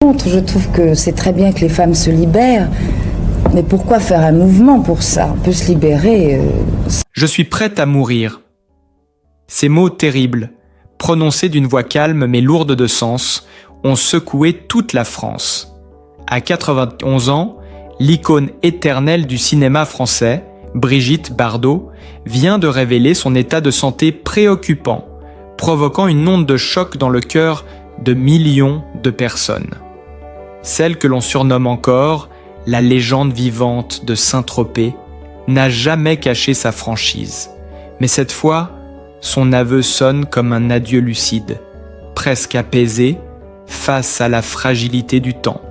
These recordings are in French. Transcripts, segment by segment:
Je trouve que c'est très bien que les femmes se libèrent, mais pourquoi faire un mouvement pour ça? On peut se libérer. Je suis prête à mourir. Ces mots terribles, prononcés d'une voix calme mais lourde de sens, ont secoué toute la France. À 91 ans, l'icône éternelle du cinéma français, Brigitte Bardot, vient de révéler son état de santé préoccupant, provoquant une onde de choc dans le cœur de millions de personnes. Celle que l'on surnomme encore la légende vivante de Saint-Tropez n'a jamais caché sa franchise. Mais cette fois, son aveu sonne comme un adieu lucide, presque apaisé face à la fragilité du temps.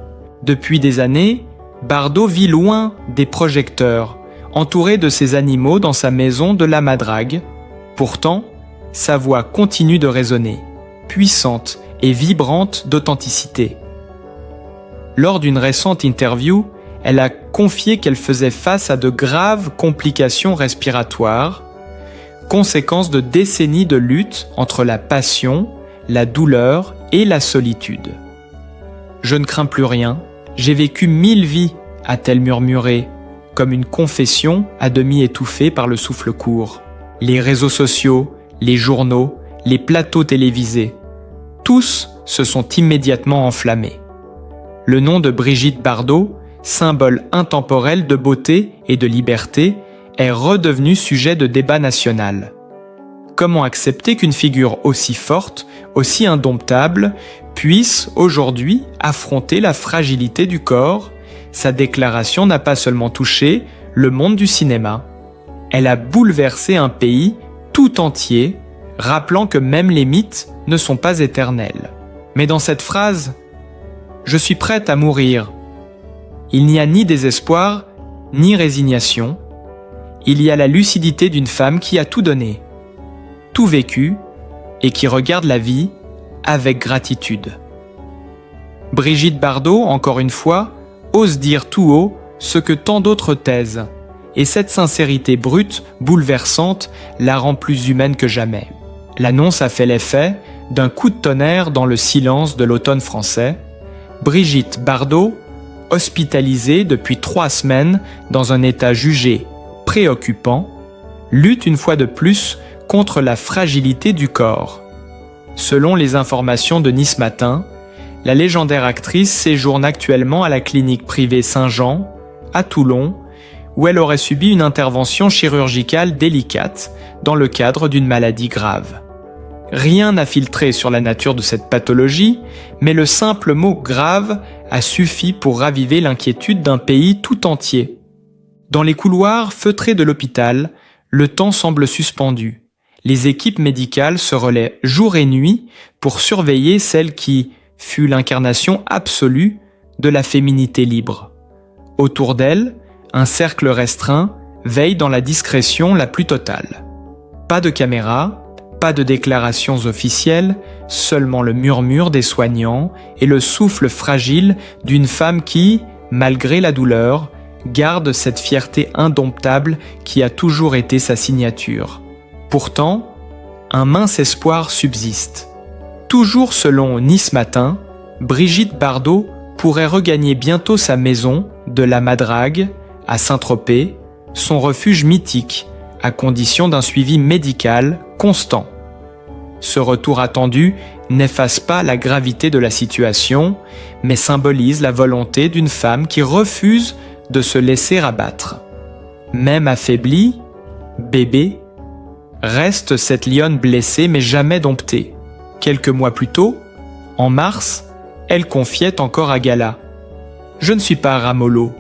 Depuis des années, Bardot vit loin des projecteurs, entouré de ses animaux dans sa maison de la Madrague. Pourtant, sa voix continue de résonner, puissante et vibrante d'authenticité. Lors d'une récente interview, elle a confié qu'elle faisait face à de graves complications respiratoires, conséquence de décennies de lutte entre la passion, la douleur et la solitude. « Je ne crains plus rien, j'ai vécu 1000 vies », a-t-elle murmuré, comme une confession à demi étouffée par le souffle court. Les réseaux sociaux, les journaux, les plateaux télévisés, tous se sont immédiatement enflammés. Le nom de Brigitte Bardot, symbole intemporel de beauté et de liberté, est redevenu sujet de débat national. Comment accepter qu'une figure aussi forte, aussi indomptable, puisse aujourd'hui affronter la fragilité du corps? Sa déclaration n'a pas seulement touché le monde du cinéma, elle a bouleversé un pays tout entier, rappelant que même les mythes ne sont pas éternels. Mais dans cette phrase, « Je suis prête à mourir », il n'y a ni désespoir, ni résignation. Il y a la lucidité d'une femme qui a tout donné, tout vécu, et qui regarde la vie avec gratitude. Brigitte Bardot, encore une fois, ose dire tout haut ce que tant d'autres taisent, et cette sincérité brute, bouleversante, la rend plus humaine que jamais. L'annonce a fait l'effet d'un coup de tonnerre dans le silence de l'automne français. Brigitte Bardot, hospitalisée depuis 3 semaines dans un état jugé préoccupant, lutte une fois de plus contre la fragilité du corps. Selon les informations de Nice Matin, la légendaire actrice séjourne actuellement à la clinique privée Saint-Jean, à Toulon, où elle aurait subi une intervention chirurgicale délicate dans le cadre d'une maladie grave. Rien n'a filtré sur la nature de cette pathologie, mais le simple mot « grave » a suffi pour raviver l'inquiétude d'un pays tout entier. Dans les couloirs feutrés de l'hôpital, le temps semble suspendu. Les équipes médicales se relaient jour et nuit pour surveiller celle qui fut l'incarnation absolue de la féminité libre. Autour d'elle, un cercle restreint veille dans la discrétion la plus totale. Pas de caméra, pas de déclarations officielles, seulement le murmure des soignants et le souffle fragile d'une femme qui, malgré la douleur, garde cette fierté indomptable qui a toujours été sa signature. Pourtant, un mince espoir subsiste. Toujours selon Nice Matin, Brigitte Bardot pourrait regagner bientôt sa maison de la Madrague à Saint-Tropez, son refuge mythique, à condition d'un suivi médical constant. Ce retour attendu n'efface pas la gravité de la situation, mais symbolise la volonté d'une femme qui refuse de se laisser abattre. Même affaiblie, bébé, reste cette lionne blessée mais jamais domptée. Quelques mois plus tôt, en mars, elle confiait encore à Gala « Je ne suis pas ramollo,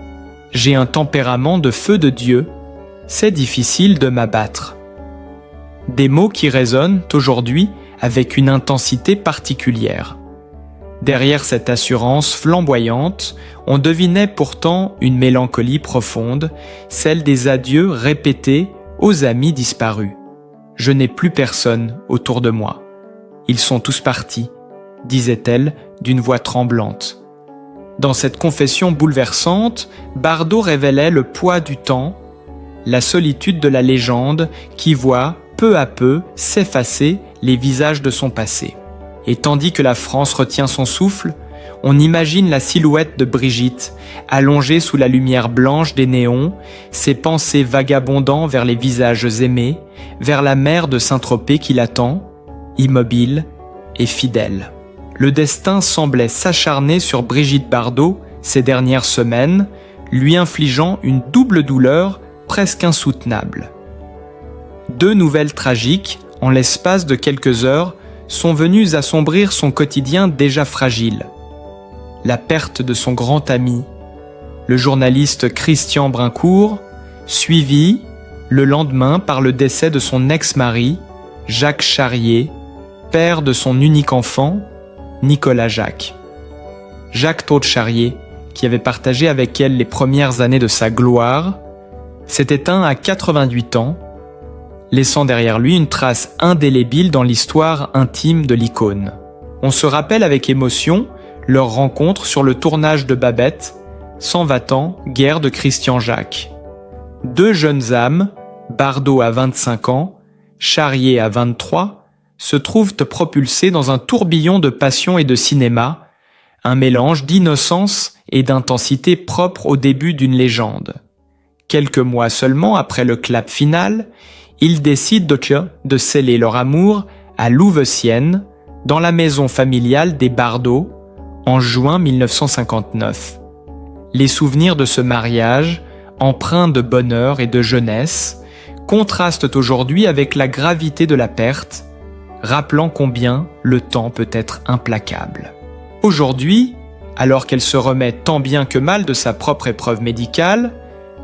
j'ai un tempérament de feu de Dieu, c'est difficile de m'abattre. » Des mots qui résonnent aujourd'hui avec une intensité particulière. Derrière cette assurance flamboyante, on devinait pourtant une mélancolie profonde, celle des adieux répétés aux amis disparus. Je n'ai plus personne autour de moi. Ils sont tous partis, disait-elle d'une voix tremblante. Dans cette confession bouleversante, Bardot révélait le poids du temps, la solitude de la légende qui voit peu à peu s'effacer les visages de son passé. Et tandis que la France retient son souffle, on imagine la silhouette de Brigitte, allongée sous la lumière blanche des néons, ses pensées vagabondant vers les visages aimés, vers la mer de Saint-Tropez qui l'attend, immobile et fidèle. Le destin semblait s'acharner sur Brigitte Bardot ces dernières semaines, lui infligeant une double douleur presque insoutenable. 2 nouvelles tragiques, en l'espace de quelques heures, sont venues assombrir son quotidien déjà fragile. La perte de son grand ami, le journaliste Christian Brincourt, suivi le lendemain par le décès de son ex-mari, Jacques Charrier, père de son unique enfant, Nicolas Jacques. Jacques Claude Charrier, qui avait partagé avec elle les premières années de sa gloire, s'est éteint à 88 ans, laissant derrière lui une trace indélébile dans l'histoire intime de l'icône. On se rappelle avec émotion leur rencontre sur le tournage de Babette, S'en va-t'en, guerre de Christian Jacques. 2 jeunes âmes, Bardot à 25 ans, Charrier à 23, se trouvent propulsés dans un tourbillon de passion et de cinéma, un mélange d'innocence et d'intensité propre au début d'une légende. Quelques mois seulement après le clap final, ils décident de sceller leur amour à Louveciennes, dans la maison familiale des Bardot, en juin 1959. Les souvenirs de ce mariage, empreints de bonheur et de jeunesse, contrastent aujourd'hui avec la gravité de la perte, rappelant combien le temps peut être implacable. Aujourd'hui, alors qu'elle se remet tant bien que mal de sa propre épreuve médicale,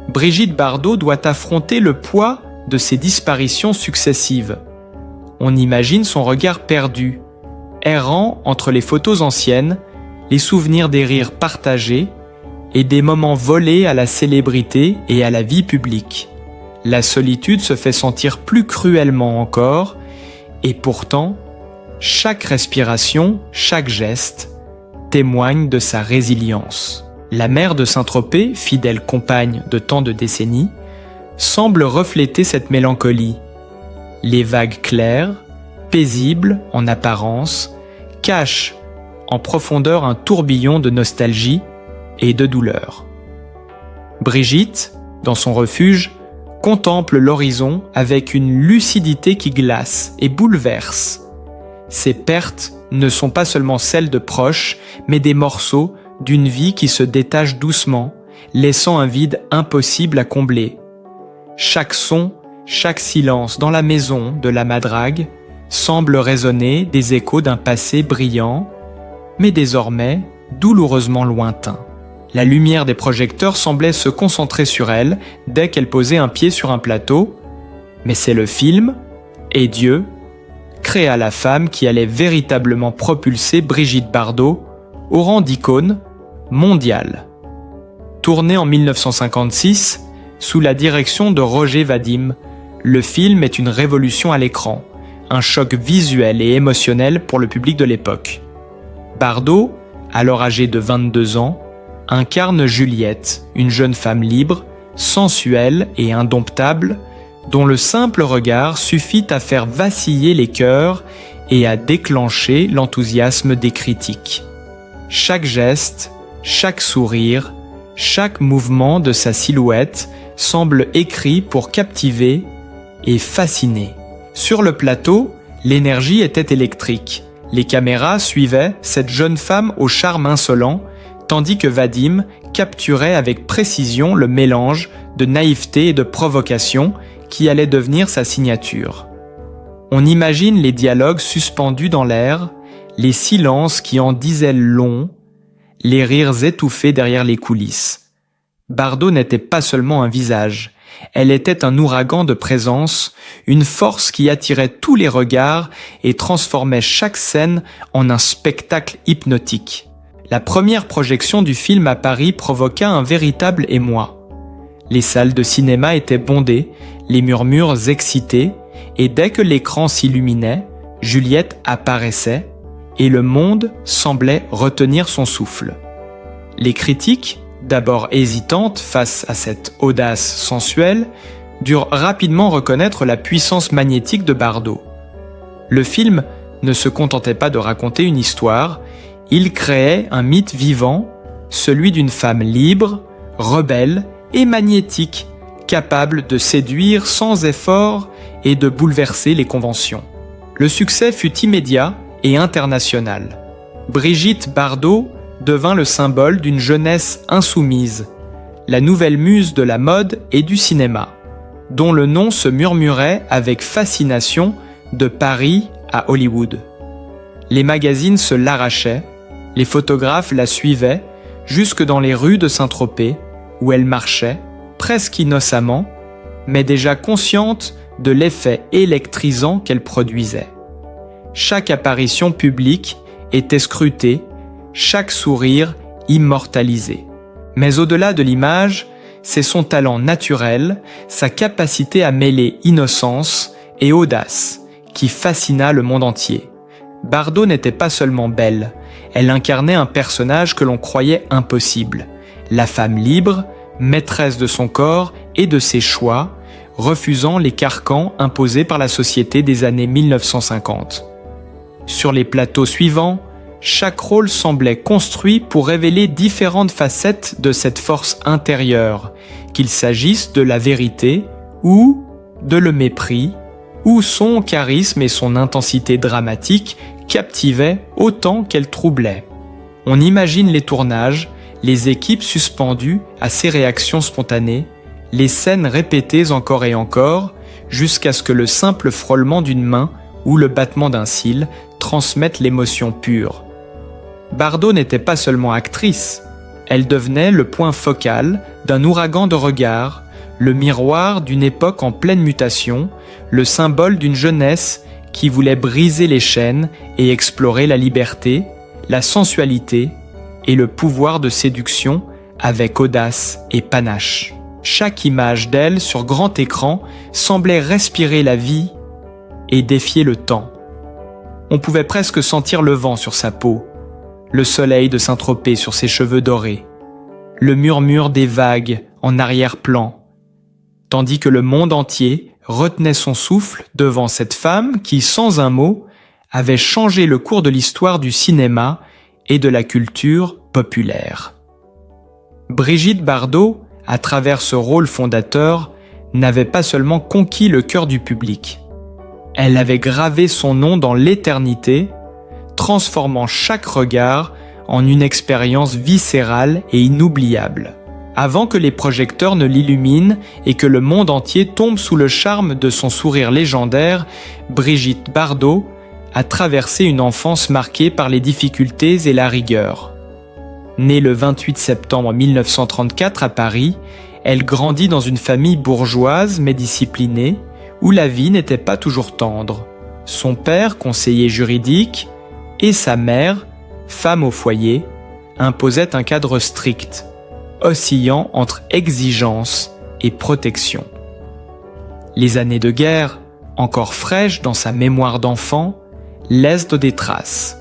Brigitte Bardot doit affronter le poids de ses disparitions successives. On imagine son regard perdu, errant entre les photos anciennes, les souvenirs des rires partagés et des moments volés à la célébrité et à la vie publique. La solitude se fait sentir plus cruellement encore, et pourtant, chaque respiration, chaque geste, témoigne de sa résilience. La mer de Saint-Tropez, fidèle compagne de tant de décennies, semble refléter cette mélancolie. Les vagues claires, paisibles en apparence, cachent en profondeur un tourbillon de nostalgie et de douleur. Brigitte, dans son refuge, contemple l'horizon avec une lucidité qui glace et bouleverse. Ses pertes ne sont pas seulement celles de proches, mais des morceaux d'une vie qui se détache doucement, laissant un vide impossible à combler. Chaque son, chaque silence dans la maison de la Madrague semble résonner des échos d'un passé brillant, mais désormais douloureusement lointain. La lumière des projecteurs semblait se concentrer sur elle dès qu'elle posait un pied sur un plateau, mais c'est le film, et Dieu, créa la femme qui allait véritablement propulser Brigitte Bardot au rang d'icône mondiale. Tourné en 1956, sous la direction de Roger Vadim, le film est une révolution à l'écran, un choc visuel et émotionnel pour le public de l'époque. Bardot, alors âgée de 22 ans, incarne Juliette, une jeune femme libre, sensuelle et indomptable, dont le simple regard suffit à faire vaciller les cœurs et à déclencher l'enthousiasme des critiques. Chaque geste, chaque sourire, chaque mouvement de sa silhouette semble écrit pour captiver et fasciner. Sur le plateau, l'énergie était électrique. Les caméras suivaient cette jeune femme au charme insolent, tandis que Vadim capturait avec précision le mélange de naïveté et de provocation qui allait devenir sa signature. On imagine les dialogues suspendus dans l'air, les silences qui en disaient long, les rires étouffés derrière les coulisses. Bardot n'était pas seulement un visage, elle était un ouragan de présence, une force qui attirait tous les regards et transformait chaque scène en un spectacle hypnotique. La première projection du film à Paris provoqua un véritable émoi. Les salles de cinéma étaient bondées, les murmures excités, et dès que l'écran s'illuminait, Juliette apparaissait, et le monde semblait retenir son souffle. Les critiques, d'abord hésitantes face à cette audace sensuelle, durent rapidement reconnaître la puissance magnétique de Bardot. Le film ne se contentait pas de raconter une histoire, il créait un mythe vivant, celui d'une femme libre, rebelle et magnétique, capable de séduire sans effort et de bouleverser les conventions. Le succès fut immédiat et international. Brigitte Bardot devint le symbole d'une jeunesse insoumise, la nouvelle muse de la mode et du cinéma, dont le nom se murmurait avec fascination de Paris à Hollywood. Les magazines se l'arrachaient, les photographes la suivaient jusque dans les rues de Saint-Tropez, où elle marchait, presque innocemment, mais déjà consciente de l'effet électrisant qu'elle produisait. Chaque apparition publique était scrutée, chaque sourire immortalisé. Mais au-delà de l'image, c'est son talent naturel, sa capacité à mêler innocence et audace, qui fascina le monde entier. Bardot n'était pas seulement belle, elle incarnait un personnage que l'on croyait impossible. La femme libre, maîtresse de son corps et de ses choix, refusant les carcans imposés par la société des années 1950. Sur les plateaux suivants, chaque rôle semblait construit pour révéler différentes facettes de cette force intérieure, qu'il s'agisse de la vérité ou de le mépris, où son charisme et son intensité dramatique captivaient autant qu'elles troublaient. On imagine les tournages, les équipes suspendues à ces réactions spontanées, les scènes répétées encore et encore, jusqu'à ce que le simple frôlement d'une main ou le battement d'un cil transmette l'émotion pure. Bardot n'était pas seulement actrice, elle devenait le point focal d'un ouragan de regards, le miroir d'une époque en pleine mutation, le symbole d'une jeunesse qui voulait briser les chaînes et explorer la liberté, la sensualité et le pouvoir de séduction avec audace et panache. Chaque image d'elle sur grand écran semblait respirer la vie et défier le temps. On pouvait presque sentir le vent sur sa peau, le soleil de Saint-Tropez sur ses cheveux dorés, le murmure des vagues en arrière-plan, tandis que le monde entier retenait son souffle devant cette femme qui, sans un mot, avait changé le cours de l'histoire du cinéma et de la culture populaire. Brigitte Bardot, à travers ce rôle fondateur, n'avait pas seulement conquis le cœur du public. Elle avait gravé son nom dans l'éternité, transformant chaque regard en une expérience viscérale et inoubliable. Avant que les projecteurs ne l'illuminent et que le monde entier tombe sous le charme de son sourire légendaire, Brigitte Bardot a traversé une enfance marquée par les difficultés et la rigueur. Née le 28 septembre 1934 à Paris, elle grandit dans une famille bourgeoise mais disciplinée, où la vie n'était pas toujours tendre. Son père, conseiller juridique, et sa mère, femme au foyer, imposaient un cadre strict, oscillant entre exigence et protection. Les années de guerre, encore fraîches dans sa mémoire d'enfant, laissent des traces.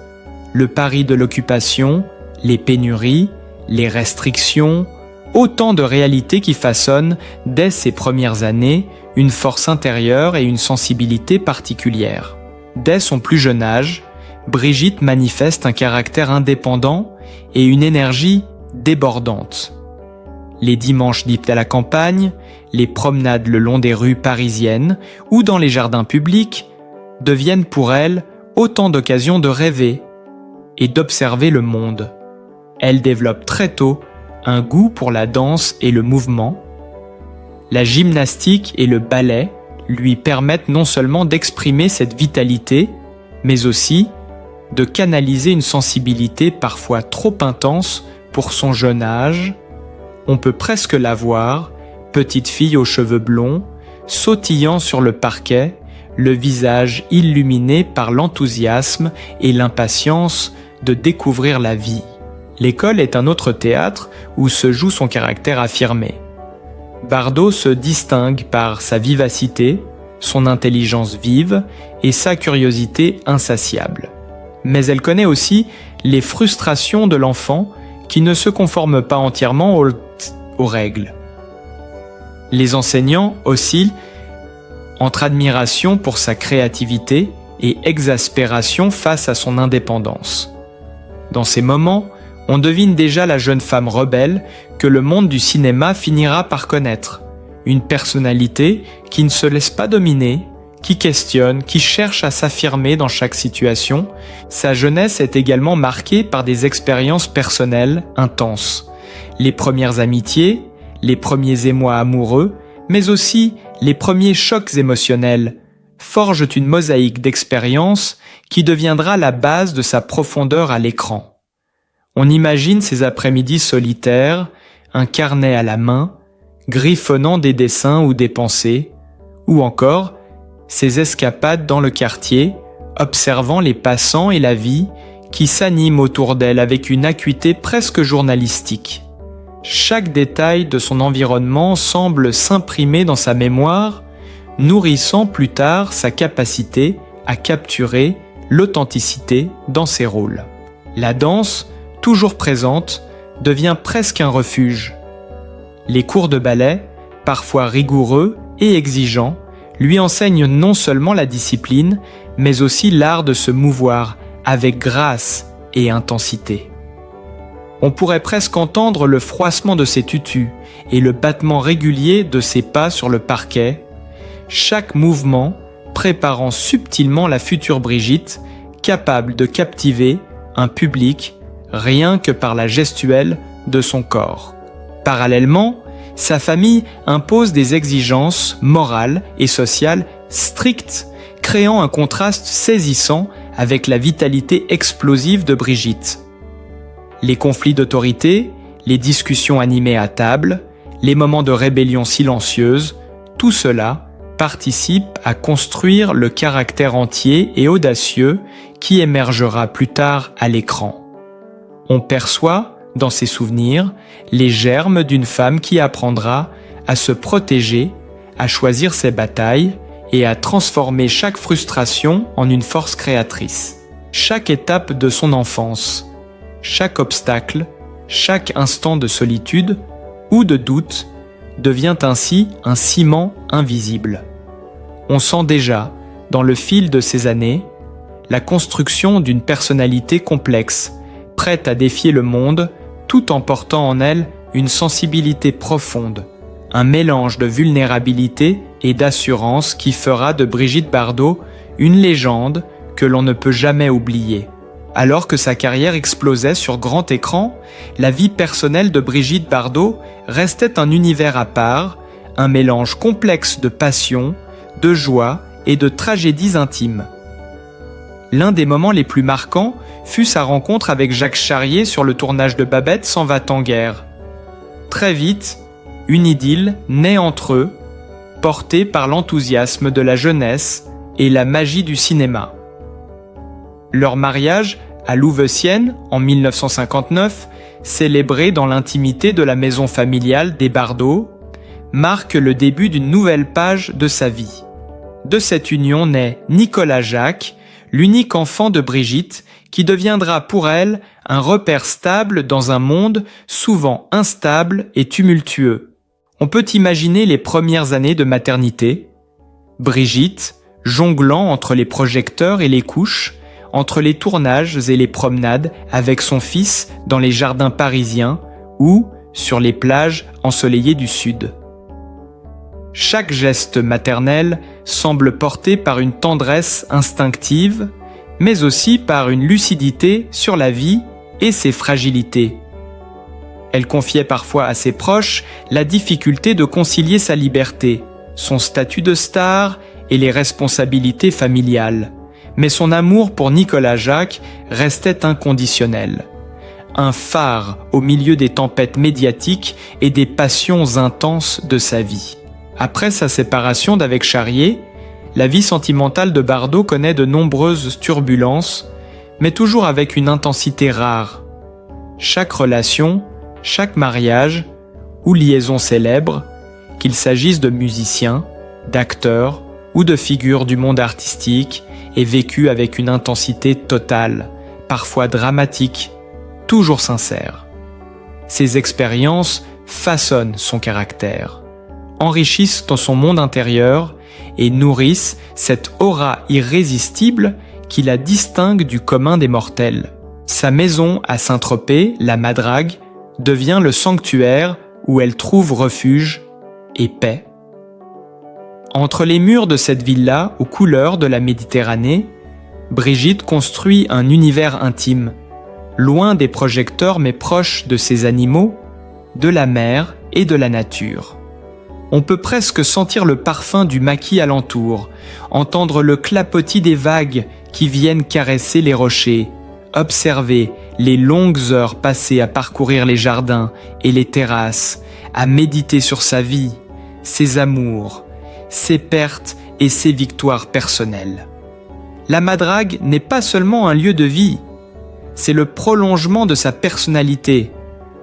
Le Paris de l'occupation, les pénuries, les restrictions, autant de réalités qui façonnent, dès ses premières années, une force intérieure et une sensibilité particulière. Dès son plus jeune âge, Brigitte manifeste un caractère indépendant et une énergie débordante. Les dimanches dits à la campagne, les promenades le long des rues parisiennes ou dans les jardins publics deviennent pour elle autant d'occasions de rêver et d'observer le monde. Elle développe très tôt un goût pour la danse et le mouvement. La gymnastique et le ballet lui permettent non seulement d'exprimer cette vitalité, mais aussi de canaliser une sensibilité parfois trop intense pour son jeune âge. On peut presque la voir, petite fille aux cheveux blonds, sautillant sur le parquet, le visage illuminé par l'enthousiasme et l'impatience de découvrir la vie. L'école est un autre théâtre où se joue son caractère affirmé. Bardot se distingue par sa vivacité, son intelligence vive et sa curiosité insatiable. Mais elle connaît aussi les frustrations de l'enfant qui ne se conforme pas entièrement aux règles. Les enseignants oscillent entre admiration pour sa créativité et exaspération face à son indépendance. Dans ces moments, on devine déjà la jeune femme rebelle que le monde du cinéma finira par connaître. Une personnalité qui ne se laisse pas dominer, qui questionne, qui cherche à s'affirmer dans chaque situation. Sa jeunesse est également marquée par des expériences personnelles intenses. Les premières amitiés, les premiers émois amoureux, mais aussi les premiers chocs émotionnels, forgent une mosaïque d'expériences qui deviendra la base de sa profondeur à l'écran. On imagine ces après-midi solitaires, un carnet à la main, griffonnant des dessins ou des pensées, ou encore ces escapades dans le quartier, observant les passants et la vie qui s'anime autour d'elle avec une acuité presque journalistique. Chaque détail de son environnement semble s'imprimer dans sa mémoire, nourrissant plus tard sa capacité à capturer l'authenticité dans ses rôles. La danse, toujours présente, devient presque un refuge. Les cours de ballet, parfois rigoureux et exigeants, lui enseignent non seulement la discipline, mais aussi l'art de se mouvoir avec grâce et intensité. On pourrait presque entendre le froissement de ses tutus et le battement régulier de ses pas sur le parquet, chaque mouvement préparant subtilement la future Brigitte, capable de captiver un public rien que par la gestuelle de son corps. Parallèlement, sa famille impose des exigences morales et sociales strictes, créant un contraste saisissant avec la vitalité explosive de Brigitte. Les conflits d'autorité, les discussions animées à table, les moments de rébellion silencieuse, tout cela participe à construire le caractère entier et audacieux qui émergera plus tard à l'écran. On perçoit, dans ses souvenirs, les germes d'une femme qui apprendra à se protéger, à choisir ses batailles et à transformer chaque frustration en une force créatrice. Chaque étape de son enfance, chaque obstacle, chaque instant de solitude ou de doute devient ainsi un ciment invisible. On sent déjà, dans le fil de ces années, la construction d'une personnalité complexe, prête à défier le monde, tout en portant en elle une sensibilité profonde, un mélange de vulnérabilité et d'assurance qui fera de Brigitte Bardot une légende que l'on ne peut jamais oublier. Alors que sa carrière explosait sur grand écran, la vie personnelle de Brigitte Bardot restait un univers à part, un mélange complexe de passion, de joie et de tragédies intimes. L'un des moments les plus marquants fut sa rencontre avec Jacques Charrier sur le tournage de Babette s'en va en guerre. Très vite, une idylle naît entre eux, portée par l'enthousiasme de la jeunesse et la magie du cinéma. Leur mariage à Louveciennes en 1959, célébré dans l'intimité de la maison familiale des Bardot, marque le début d'une nouvelle page de sa vie. De cette union naît Nicolas Jacques, l'unique enfant de Brigitte, qui deviendra pour elle un repère stable dans un monde souvent instable et tumultueux. On peut imaginer les premières années de maternité. Brigitte, jonglant entre les projecteurs et les couches, entre les tournages et les promenades avec son fils dans les jardins parisiens ou sur les plages ensoleillées du Sud. Chaque geste maternel semble porté par une tendresse instinctive, mais aussi par une lucidité sur la vie et ses fragilités. Elle confiait parfois à ses proches la difficulté de concilier sa liberté, son statut de star et les responsabilités familiales. Mais son amour pour Nicolas Jacques restait inconditionnel. Un phare au milieu des tempêtes médiatiques et des passions intenses de sa vie. Après sa séparation d'avec Charrier, la vie sentimentale de Bardot connaît de nombreuses turbulences, mais toujours avec une intensité rare. Chaque relation, chaque mariage ou liaison célèbre, qu'il s'agisse de musiciens, d'acteurs ou de figures du monde artistique, est vécue avec une intensité totale, parfois dramatique, toujours sincère. Ces expériences façonnent son caractère, enrichissent dans son monde intérieur et nourrissent cette aura irrésistible qui la distingue du commun des mortels. Sa maison à Saint-Tropez, la Madrague, devient le sanctuaire où elle trouve refuge et paix. Entre les murs de cette villa aux couleurs de la Méditerranée, Brigitte construit un univers intime, loin des projecteurs mais proche de ses animaux, de la mer et de la nature. On peut presque sentir le parfum du maquis alentour, entendre le clapotis des vagues qui viennent caresser les rochers, observer les longues heures passées à parcourir les jardins et les terrasses, à méditer sur sa vie, ses amours, ses pertes et ses victoires personnelles. La Madrague n'est pas seulement un lieu de vie, c'est le prolongement de sa personnalité,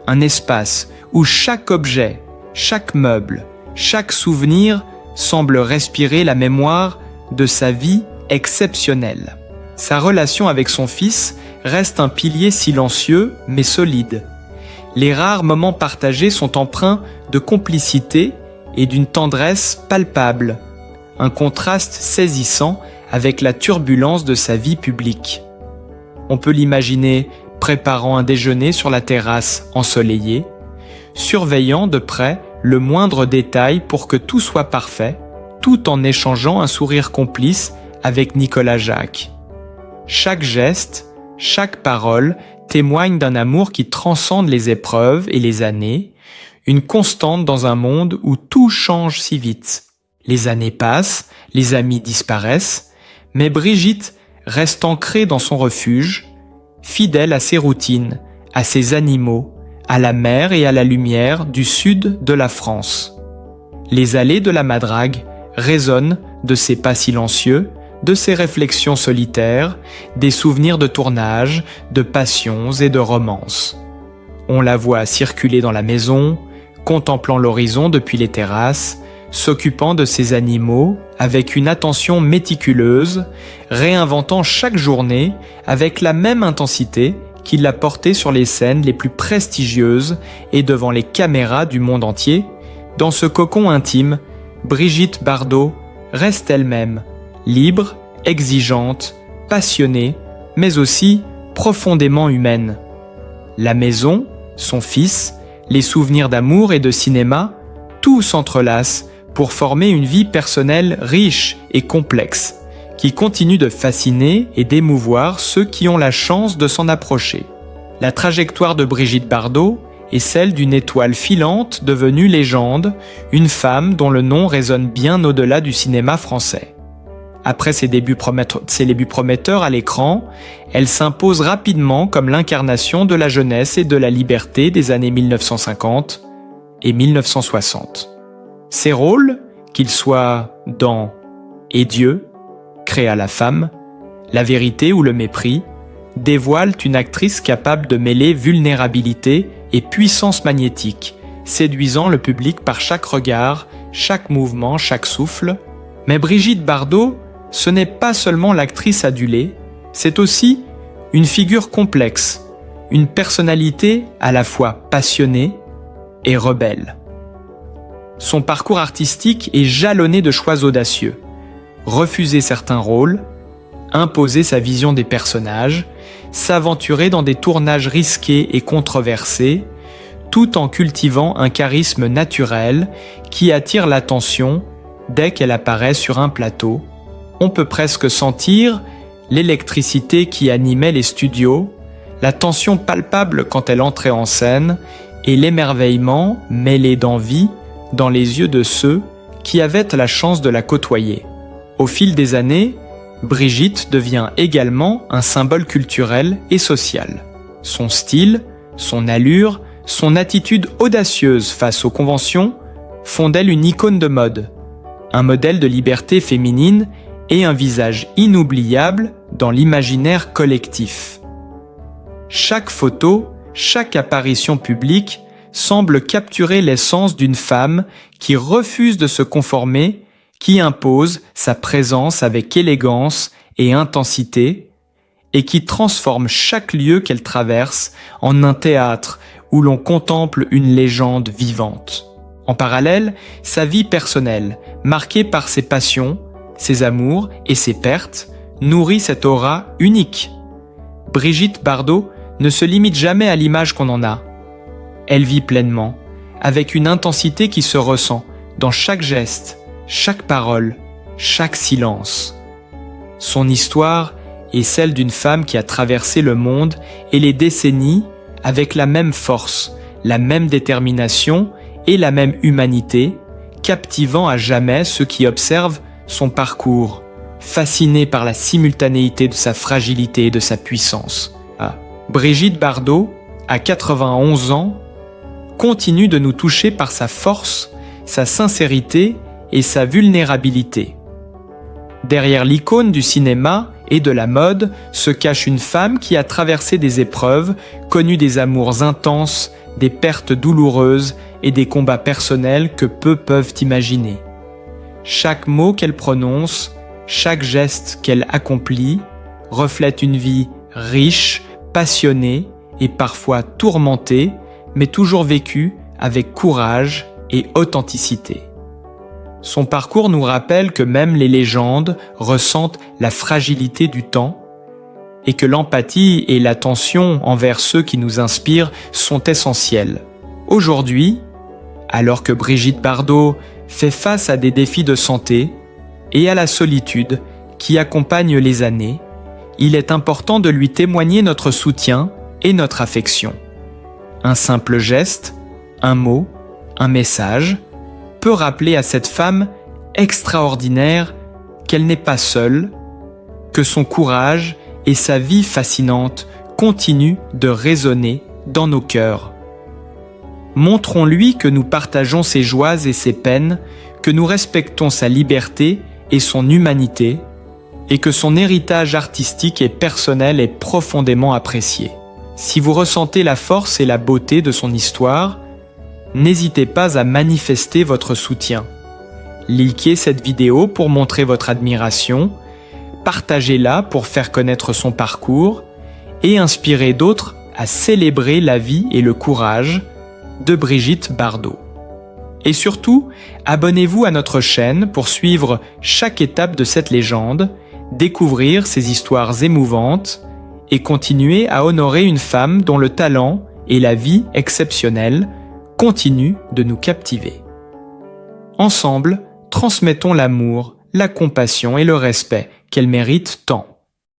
un espace où chaque objet, chaque meuble, chaque souvenir semble respirer la mémoire de sa vie exceptionnelle. Sa relation avec son fils reste un pilier silencieux mais solide. Les rares moments partagés sont empreints de complicité et d'une tendresse palpable, un contraste saisissant avec la turbulence de sa vie publique. On peut l'imaginer préparant un déjeuner sur la terrasse ensoleillée, surveillant de près le moindre détail pour que tout soit parfait, tout en échangeant un sourire complice avec Nicolas Jacques. Chaque geste, chaque parole témoigne d'un amour qui transcende les épreuves et les années, une constante dans un monde où tout change si vite. Les années passent, les amis disparaissent, mais Brigitte reste ancrée dans son refuge, fidèle à ses routines, à ses animaux, à la mer et à la lumière du sud de la France. Les allées de la Madrague résonnent de ses pas silencieux, de ses réflexions solitaires, des souvenirs de tournage, de passions et de romances. On la voit circuler dans la maison, contemplant l'horizon depuis les terrasses, s'occupant de ses animaux avec une attention méticuleuse, réinventant chaque journée avec la même intensité qu'il l'a portée sur les scènes les plus prestigieuses et devant les caméras du monde entier. Dans ce cocon intime, Brigitte Bardot reste elle-même, libre, exigeante, passionnée, mais aussi profondément humaine. La maison, son fils, les souvenirs d'amour et de cinéma, tout s'entrelace pour former une vie personnelle riche et complexe, qui continue de fasciner et d'émouvoir ceux qui ont la chance de s'en approcher. La trajectoire de Brigitte Bardot est celle d'une étoile filante devenue légende, une femme dont le nom résonne bien au-delà du cinéma français. Après ses débuts prometteurs à l'écran, elle s'impose rapidement comme l'incarnation de la jeunesse et de la liberté des années 1950 et 1960. Ses rôles, qu'ils soient dans « Et Dieu », créa la femme, La vérité ou le mépris, dévoilent une actrice capable de mêler vulnérabilité et puissance magnétique, séduisant le public par chaque regard, chaque mouvement, chaque souffle. Mais Brigitte Bardot, ce n'est pas seulement l'actrice adulée, c'est aussi une figure complexe, une personnalité à la fois passionnée et rebelle. Son parcours artistique est jalonné de choix audacieux. Refuser certains rôles, imposer sa vision des personnages, s'aventurer dans des tournages risqués et controversés, tout en cultivant un charisme naturel qui attire l'attention dès qu'elle apparaît sur un plateau. On peut presque sentir l'électricité qui animait les studios, la tension palpable quand elle entrait en scène et l'émerveillement mêlé d'envie dans les yeux de ceux qui avaient la chance de la côtoyer. Au fil des années, Brigitte devient également un symbole culturel et social. Son style, son allure, son attitude audacieuse face aux conventions font d'elle une icône de mode, un modèle de liberté féminine et un visage inoubliable dans l'imaginaire collectif. Chaque photo, chaque apparition publique semble capturer l'essence d'une femme qui refuse de se conformer, qui impose sa présence avec élégance et intensité, et qui transforme chaque lieu qu'elle traverse en un théâtre où l'on contemple une légende vivante. En parallèle, sa vie personnelle, marquée par ses passions, ses amours et ses pertes, nourrit cette aura unique. Brigitte Bardot ne se limite jamais à l'image qu'on en a. Elle vit pleinement, avec une intensité qui se ressent dans chaque geste, chaque parole, chaque silence. Son histoire est celle d'une femme qui a traversé le monde et les décennies avec la même force, la même détermination et la même humanité, captivant à jamais ceux qui observent son parcours, fascinés par la simultanéité de sa fragilité et de sa puissance. Brigitte Bardot, à 91 ans, continue de nous toucher par sa force, sa sincérité et sa vulnérabilité. Derrière l'icône du cinéma et de la mode se cache une femme qui a traversé des épreuves, connu des amours intenses, des pertes douloureuses et des combats personnels que peu peuvent imaginer. Chaque mot qu'elle prononce, chaque geste qu'elle accomplit, reflète une vie riche, passionnée et parfois tourmentée, mais toujours vécue avec courage et authenticité. Son parcours nous rappelle que même les légendes ressentent la fragilité du temps et que l'empathie et l'attention envers ceux qui nous inspirent sont essentielles. Aujourd'hui, alors que Brigitte Bardot fait face à des défis de santé et à la solitude qui accompagnent les années, il est important de lui témoigner notre soutien et notre affection. Un simple geste, un mot, un message peut rappeler à cette femme extraordinaire qu'elle n'est pas seule, que son courage et sa vie fascinante continuent de résonner dans nos cœurs. Montrons-lui que nous partageons ses joies et ses peines, que nous respectons sa liberté et son humanité, et que son héritage artistique et personnel est profondément apprécié. Si vous ressentez la force et la beauté de son histoire, n'hésitez pas à manifester votre soutien. Likez cette vidéo pour montrer votre admiration, partagez-la pour faire connaître son parcours et inspirer d'autres à célébrer la vie et le courage de Brigitte Bardot. Et surtout, abonnez-vous à notre chaîne pour suivre chaque étape de cette légende, découvrir ses histoires émouvantes et continuer à honorer une femme dont le talent et la vie exceptionnelle continuent de nous captiver. Ensemble, transmettons l'amour, la compassion et le respect qu'elle mérite tant.